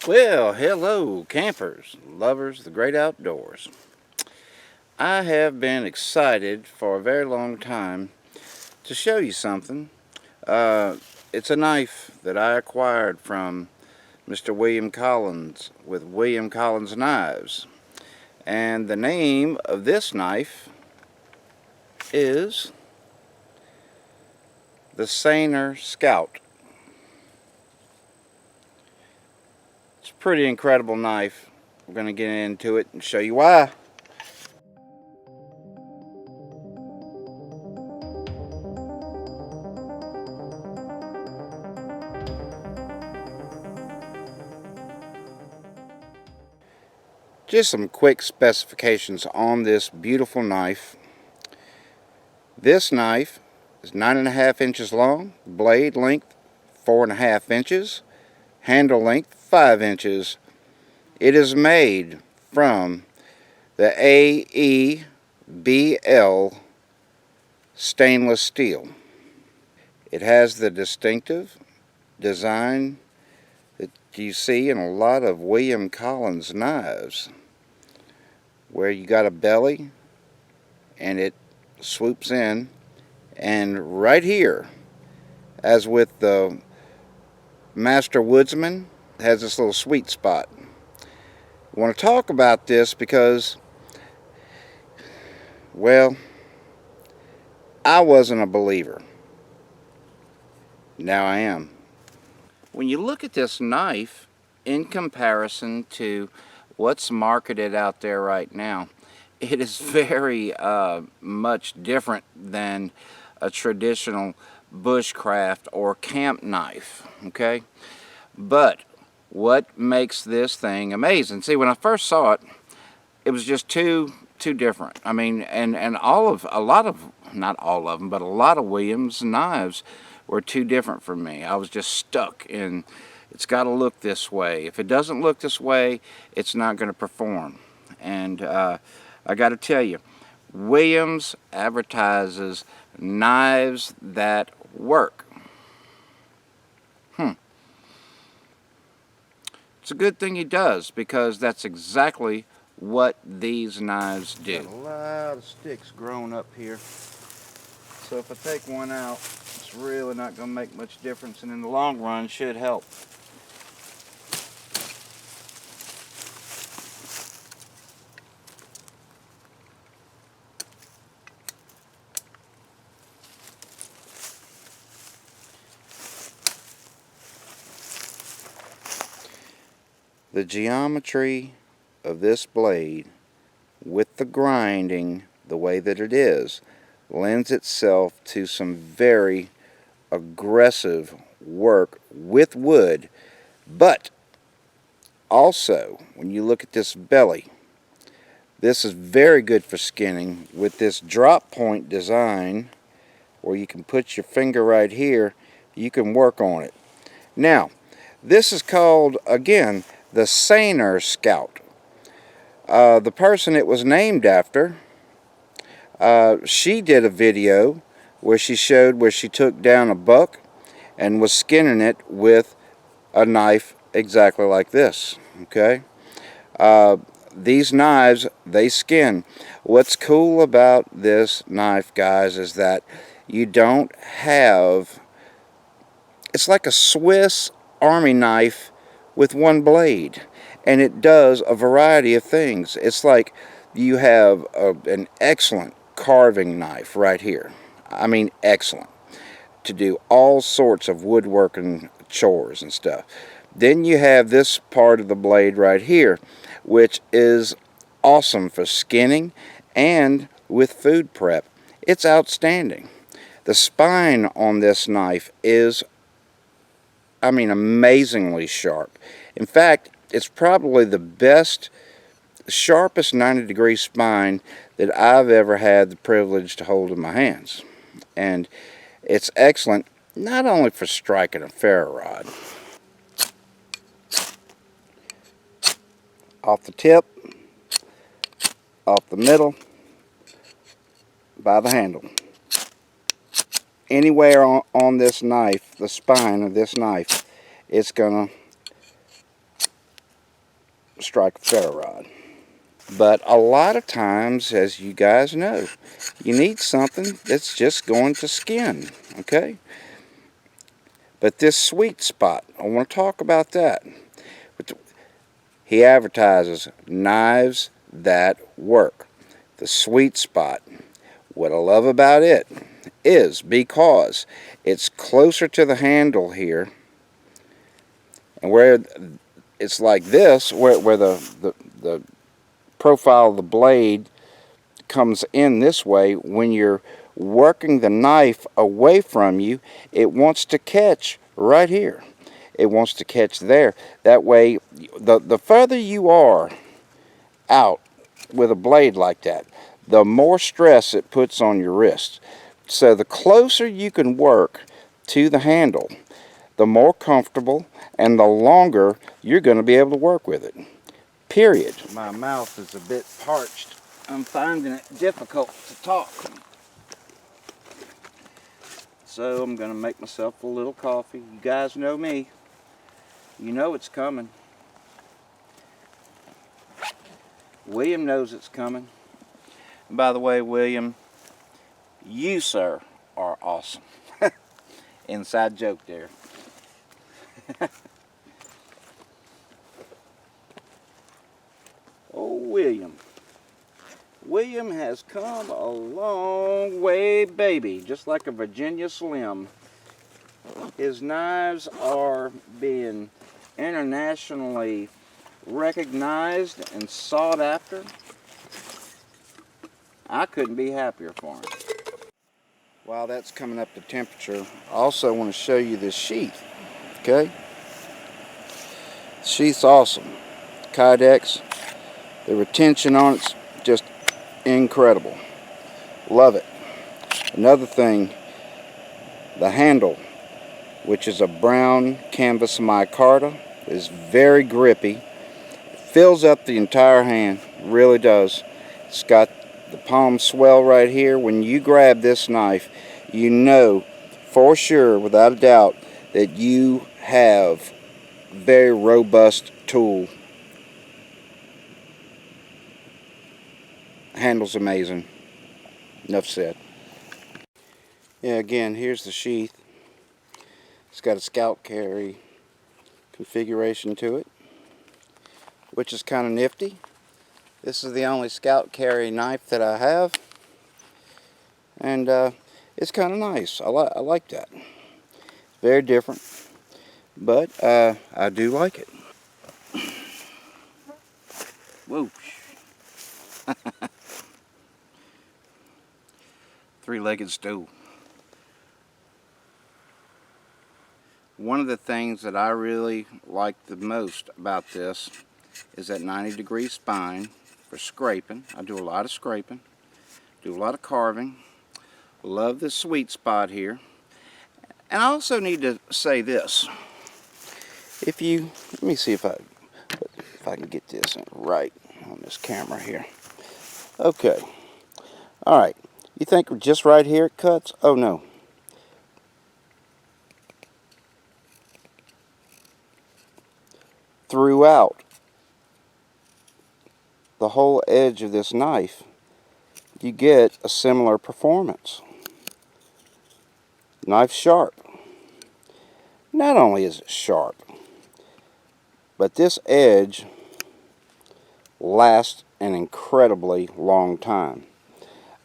Well, hello, campers, lovers of the great outdoors. I have been excited for a very long time to show you something. Uh, it's a knife that I acquired from Mr. William Collins with William Collins Knives. And the name of this knife is the Saner Scout. It's a pretty incredible knife. We're going to get into it and show you why. Just some quick specifications on this beautiful knife. This knife is 9.5 inches long, blade length 4.5 inches, handle length 5 inches. It is made from the AEBL stainless steel. It has the distinctive design that you see in a lot of William Collins knives, where you got a belly and it swoops in, and right here, as with the Master Woodsman, has this little sweet spot. I want to talk about this because, well, I wasn't a believer. Now I am. When you look at this knife in comparison to what's marketed out there right now, it is very much different than a traditional bushcraft or camp knife, okay? But what makes this thing amazing? See, when I first saw it, it was just too different. I mean, and not all of them, but a lot of Williams knives were too different for me. I was just stuck in, it's got to look this way. If it doesn't look this way, it's not going to perform. And I got to tell you, Williams advertises knives that work. It's a good thing he does, because that's exactly what these knives do. Got a lot of sticks growing up here, so if I take one out, it's really not going to make much difference, and in the long run should help. The geometry of this blade, with the grinding the way that it is, lends itself to some very aggressive work with wood. But also, when you look at this belly, this is very good for skinning with this drop point design, where you can put your finger right here, you can work on it. Now, this is called, again, the Saner Scout. The person it was named after, she did a video where she showed where she took down a buck and was skinning it with a knife exactly like this. Okay, these knives, they skin. What's cool about this knife, guys, is that you don't have, it's like a Swiss Army knife with one blade, and it does a variety of things. It's like you have an excellent carving knife right here. I mean, excellent, to do all sorts of woodworking chores and stuff. Then you have this part of the blade right here, which is awesome for skinning and with food prep. It's outstanding. The spine on this knife is, I mean, amazingly sharp. In fact, it's probably the best, sharpest 90-degree spine that I've ever had the privilege to hold in my hands. And it's excellent, not only for striking a ferro rod. Off the tip, off the middle, by the handle. Anywhere on this knife, the spine of this knife, it's gonna strike a ferro rod. But a lot of times, as you guys know, you need something that's just going to skin, okay? But this sweet spot, I want to talk about that. He advertises knives that work. The sweet spot. What I love about it is because it's closer to the handle here, and where it's like this, where the profile of the blade comes in this way, when you're working the knife away from you, it wants to catch right here. It wants to catch there. That way, the further you are out with a blade like that, the more stress it puts on your wrist. So the closer you can work to the handle, the more comfortable and the longer you're going to be able to work with it. Period. My mouth is a bit parched. I'm finding it difficult to talk. So I'm going to make myself a little coffee. You guys know me. You know it's coming. William knows it's coming. And by the way, William, you, sir, are awesome. Inside joke there. Oh, William. William has come a long way, baby. Just like a Virginia Slim. His knives are being internationally recognized and sought after. I couldn't be happier for him. While that's coming up to temperature, I also want to show you this sheath. Okay? The sheath's awesome. Kydex. The retention on it's just incredible. Love it. Another thing, the handle, which is a brown canvas micarta, is very grippy. It fills up the entire hand, really does. It's got the palm swell right here. When you grab this knife, you know for sure, without a doubt, that you have a very robust tool. Handle's amazing. Enough said. Yeah, again, here's the sheath. It's got a scalp carry configuration to it, which is kind of nifty. This is the only scalp carry knife that I have, and it's kind of nice. I like that. It's very different, but I do like it. Whoa. Three-legged stool. One of the things that I really like the most about this is that 90-degree spine for scraping. I do a lot of scraping, do a lot of carving. Love this sweet spot here. And I also need to say this. Let me see if I can get this right on this camera here. Okay. All right. You think just right here it cuts? Oh no. Throughout the whole edge of this knife, you get a similar performance. Knife's sharp. Not only is it sharp, but this edge lasts an incredibly long time.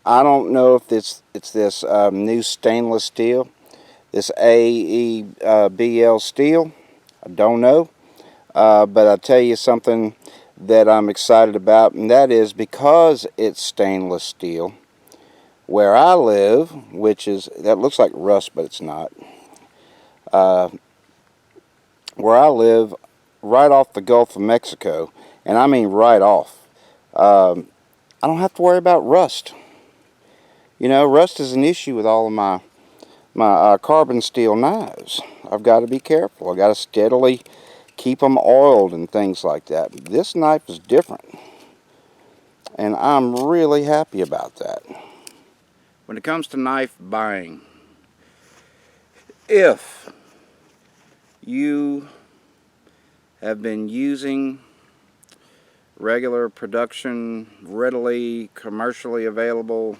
I don't know if it's this new stainless steel, this AEBL steel. I don't know. But I'll tell you something that I'm excited about, and that is because it's stainless steel. Where I live, that looks like rust, but it's not. Where I live, right off the Gulf of Mexico, and I mean right off, I don't have to worry about rust. You know, rust is an issue with all of my carbon steel knives. I've got to be careful. I've got to steadily keep them oiled and things like that. This knife is different, and I'm really happy about that. When it comes to knife buying, if you have been using regular production, readily, commercially available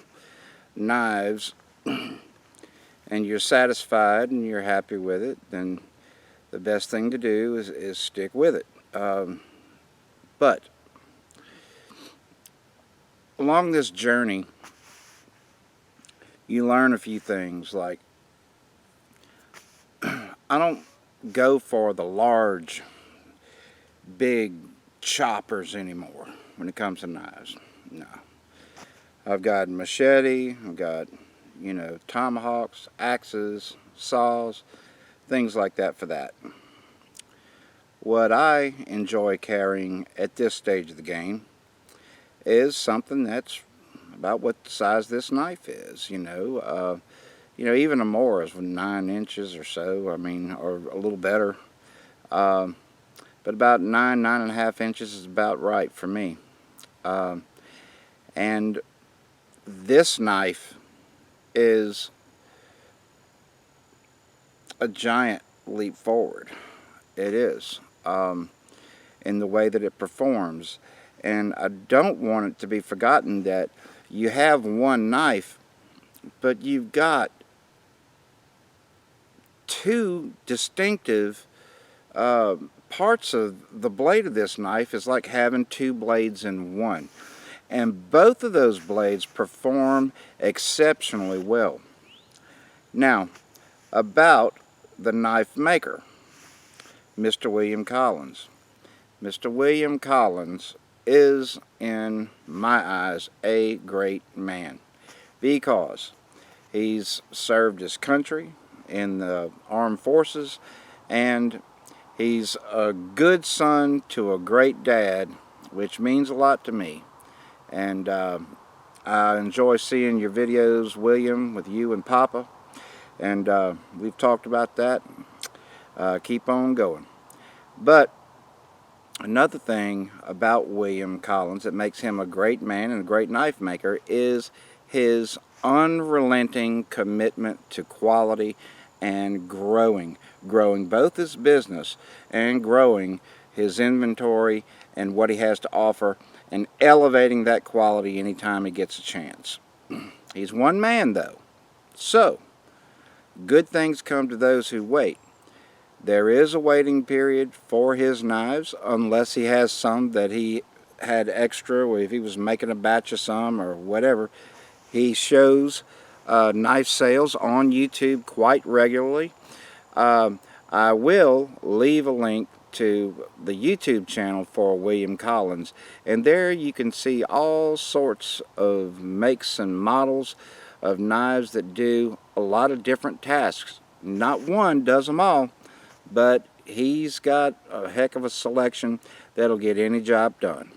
knives, and you're satisfied and you're happy with it, then the best thing to do is stick with it. But along this journey, you learn a few things, like I don't go for the large, big choppers anymore when it comes to knives. No. I've got machete, I've got, you know, tomahawks, axes, saws, things like that for that. What I enjoy carrying at this stage of the game is something that's about what the size this knife is, you know. Even a Morris with 9 inches or so, I mean, or a little better. But about 9.5 inches is about right for me. And this knife is a giant leap forward. It is, in the way that it performs. And I don't want it to be forgotten that you have one knife, but you've got two distinctive parts of the blade of this knife. Is like having two blades in one. And both of those blades perform exceptionally well. Now, about the knife maker, Mr. William Collins. Mr. William Collins is, in my eyes, a great man, because he's served his country in the armed forces, and he's a good son to a great dad, which means a lot to me. And I enjoy seeing your videos, William, with you and Papa, and we've talked about that. Keep on going. But another thing about William Collins that makes him a great man and a great knife maker is his unrelenting commitment to quality and growing both his business and growing his inventory and what he has to offer, and elevating that quality anytime he gets a chance. He's one man though, so good things come to those who wait. There is a waiting period for his knives, unless he has some that he had extra, or if he was making a batch of some or whatever. He shows knife sales on YouTube quite regularly. I will leave a link to the YouTube channel for William Collins, and there you can see all sorts of makes and models of knives that do a lot of different tasks. Not one does them all, but he's got a heck of a selection that'll get any job done.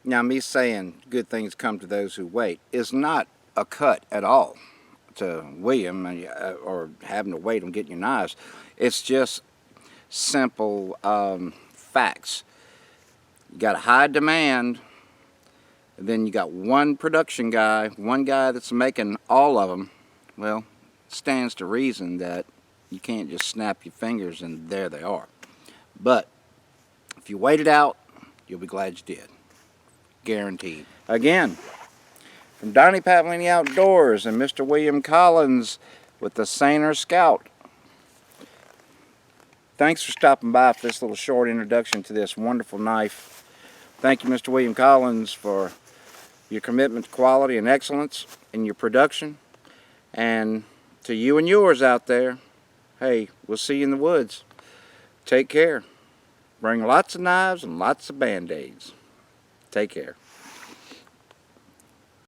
Now, me saying good things come to those who wait is not a cut at all to William or having to wait on getting your knives. It's just simple facts. You got a high demand, and then you got one production guy, one guy that's making all of them. Well, it stands to reason that you can't just snap your fingers and there they are. But if you wait it out, you'll be glad you did. Guaranteed. Again, from Donnie Pavlini Outdoors and Mr. William Collins with the Saner Scout. Thanks for stopping by for this little short introduction to this wonderful knife. Thank you, Mr. William Collins, for your commitment to quality and excellence in your production. And to you and yours out there, hey, we'll see you in the woods. Take care. Bring lots of knives and lots of Band-Aids. Take care.